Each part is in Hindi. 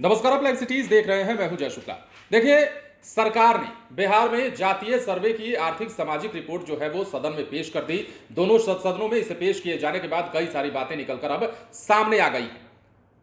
नमस्कार, आप लाइव सिटीज देख रहे हैं। मैं हूं जय शुक्ला। देखिए, सरकार ने बिहार में जातीय सर्वे की आर्थिक सामाजिक रिपोर्ट जो है वो सदन में पेश कर दी। दोनों सदनों में इसे पेश किए जाने के बाद कई सारी बातें निकलकर अब सामने आ गई हैं।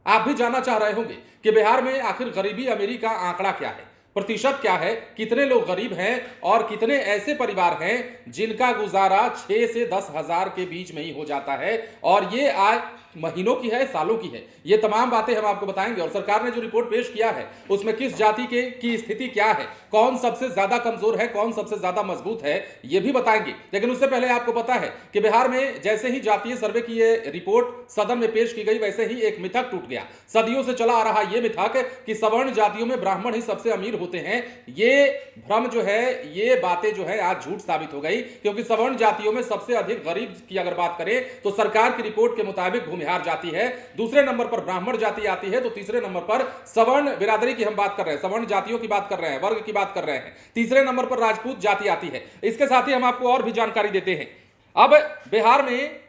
आप भी जानना चाह रहे होंगे कि बिहार में आखिर गरीबी अमीरी का आंकड़ा क्या है, प्रतिशत क्या है, कितने लोग गरीब हैं और कितने ऐसे परिवार हैं जिनका गुजारा 6 से 10 हजार के बीच में ही हो जाता है और ये आय महीनों की है, सालों की है। ये तमाम बातें हम आपको बताएंगे। और सरकार ने जो रिपोर्ट पेश किया है उसमें किस जाति की स्थिति क्या है, कौन सबसे ज्यादा कमजोर है, कौन सबसे ज्यादा मजबूत है, ये भी बताएंगे। लेकिन उससे पहले आपको पता है कि बिहार में जैसे ही जातीय सर्वे की ये रिपोर्ट सदन में पेश की गई, वैसे ही एक मिथक टूट गया। सदियों से चला आ रहा ये मिथक कि सवर्ण जातियों में ब्राह्मण ही सबसे अमीर होते हैं, ये भ्रम जो है, ये बातें जो है आज झूठ साबित हो गई। क्योंकि सवर्ण जातियों में सबसे अधिक गरीब की अगर बात करें तो सरकार की रिपोर्ट के मुताबिक भूमिहार जाति है, दूसरे नंबर पर ब्राह्मण जाति आती है, तो तीसरे नंबर पर सवर्ण बिरादरी की हम बात कर रहे हैं, सवर्ण जातियों की बात कर रहे हैं, वर्ग की बात कर रहे हैं, तीसरे नंबर पर राजपूत जाति आती है। इसके साथ ही हम आपको और भी जानकारी देते हैं। अब बिहार में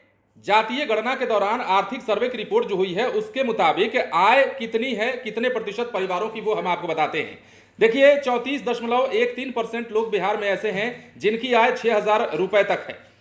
जातीय गणना के दौरान आर्थिक सर्वे की रिपोर्ट जो हुई है उसके मुताबिक आय कितनी है, कितने प्रतिशत परिवारों की, वो हम आपको बताते हैं। देखिए, 34.13% लोग बिहार में ऐसे हैं जिनकी आय 6,000 रुपए तक है।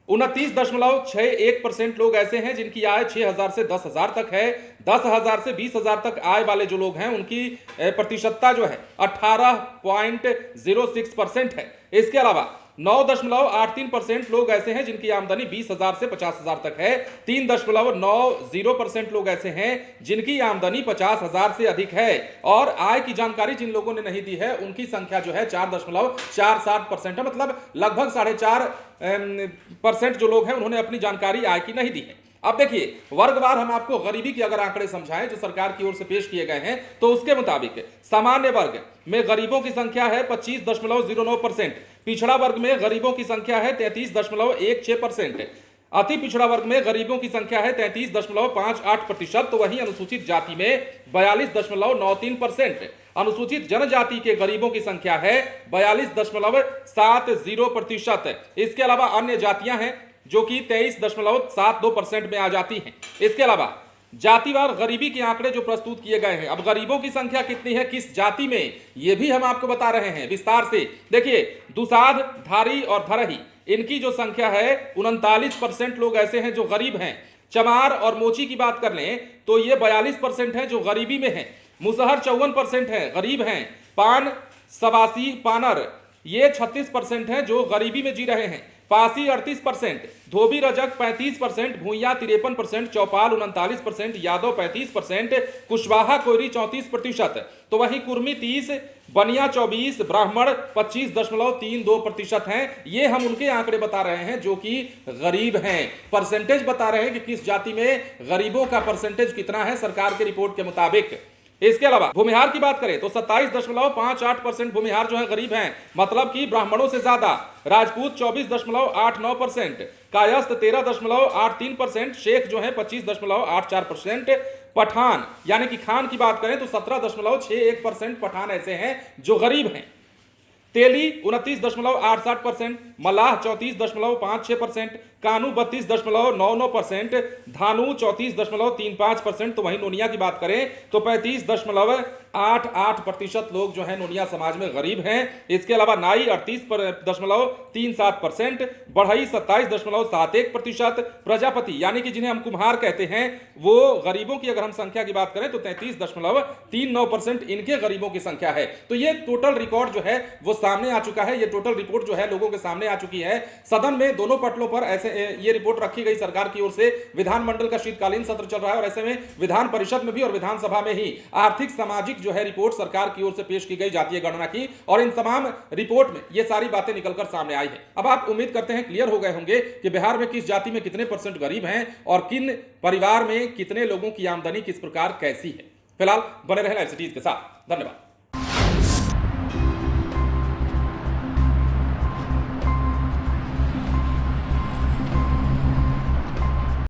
29.61% लोग ऐसे हैं जिनकी आय 6,000 से 10,000 तक है। 10,000 से 20,000 तक आय वाले जो लोग हैं उनकी प्रतिशतता जो है 18.06% है। इसके अलावा 9.83% लोग ऐसे हैं जिनकी आमदनी 20,000 से 50,000 तक है। 3.90% लोग ऐसे हैं जिनकी आमदनी 50,000 से अधिक है। और आय की जानकारी जिन लोगों ने नहीं दी है उनकी संख्या जो है 4.47% है। मतलब लगभग 4.5% जो लोग हैं उन्होंने अपनी जानकारी आय की नहीं दी है। अब देखिए, वर्गवार हम आपको गरीबी के अगर आंकड़े समझाएं जो सरकार की ओर से पेश किए गए हैं तो उसके मुताबिक सामान्य वर्ग में गरीबों की संख्या है 25.09%, पिछड़ा वर्ग में गरीबों की संख्या है 33.16%, अति पिछड़ा वर्ग में गरीबों की संख्या है 33.58%, तो वहीं अनुसूचित जाति में 42.93%, अनुसूचित जनजाति के गरीबों की संख्या है 42.70%। इसके अलावा अन्य जातियां हैं जो कि 23.72% में आ जाती हैं। इसके अलावा जातिवार गरीबी के आंकड़े जो प्रस्तुत किए गए हैं, अब गरीबों की संख्या कितनी है किस जाति में, यह भी हम आपको बता रहे हैं विस्तार से। देखिए, दुसाध, धारी और धरही, इनकी जो संख्या है 39% लोग ऐसे हैं जो गरीब हैं। चमार और मोची की बात कर लें तो ये 42% है जो गरीबी में है। मुसहर 54% है, गरीब हैं। पान, सवासी, पानर, ये 36% है जो गरीबी में जी रहे हैं। पासी 38%, धोबी रजक 35%, भूइया 53%, चौपाल 39%, यादव 35%, कुशवाहा कोयरी 34%, तो वहीं कुर्मी 30%, बनिया 24%, ब्राह्मण 25.32% हैं। ये हम उनके आंकड़े बता रहे हैं जो कि गरीब हैं। परसेंटेज बता रहे हैं कि किस जाति में गरीबों का परसेंटेज कितना है सरकार की रिपोर्ट के मुताबिक। इसके अलावा भूमिहार की बात करें तो 27.58% भूमिहार जो है गरीब हैं, मतलब कि ब्राह्मणों से ज्यादा। राजपूत 24.89%, कायस्थ 13.83%, शेख जो है 25.84%, पठान यानी कि खान की बात करें तो 17.61% पठान ऐसे हैं जो गरीब हैं। तेली 29.88%, मलाह 34.56%, कानू 32.99%, धानु 34.35%, तो वहीं नोनिया की बात करें तो 35.88% लोग जो है नोनिया समाज में गरीब हैं। इसके अलावा नाई 38.37%, बढ़ई 27.71%, प्रजापति यानी कि जिन्हें हम कुम्हार कहते हैं वो गरीबों की अगर हम संख्या की बात करें तो 33.39% इनके गरीबों की संख्या है। तो ये टोटल रिकॉर्ड जो है वो सामने आ चुका है। ये टोटल रिपोर्ट जो है लोगों के सामने आ चुकी है। सदन में दोनों पटलों पर ऐसे ये रिपोर्ट रखी गई सरकार की ओर से। विधानमंडल का शीतकालीन सत्र चल रहा है और ऐसे में विधान परिषद में भी और विधानसभा में ही आर्थिक सामाजिक जो है रिपोर्ट सरकार की ओर से पेश की गई जातीय गणना की, और इन तमाम रिपोर्ट में ये सारी बातें निकलकर सामने आई है। अब आप उम्मीद करते हैं क्लियर हो गए होंगे कि बिहार में किस जाति में कितने % गरीब हैं और किन परिवार में कितने लोगों की आमदनी किस प्रकार कैसी है। फिलहाल बने रहें लाइव सिटीज के साथ। धन्यवाद।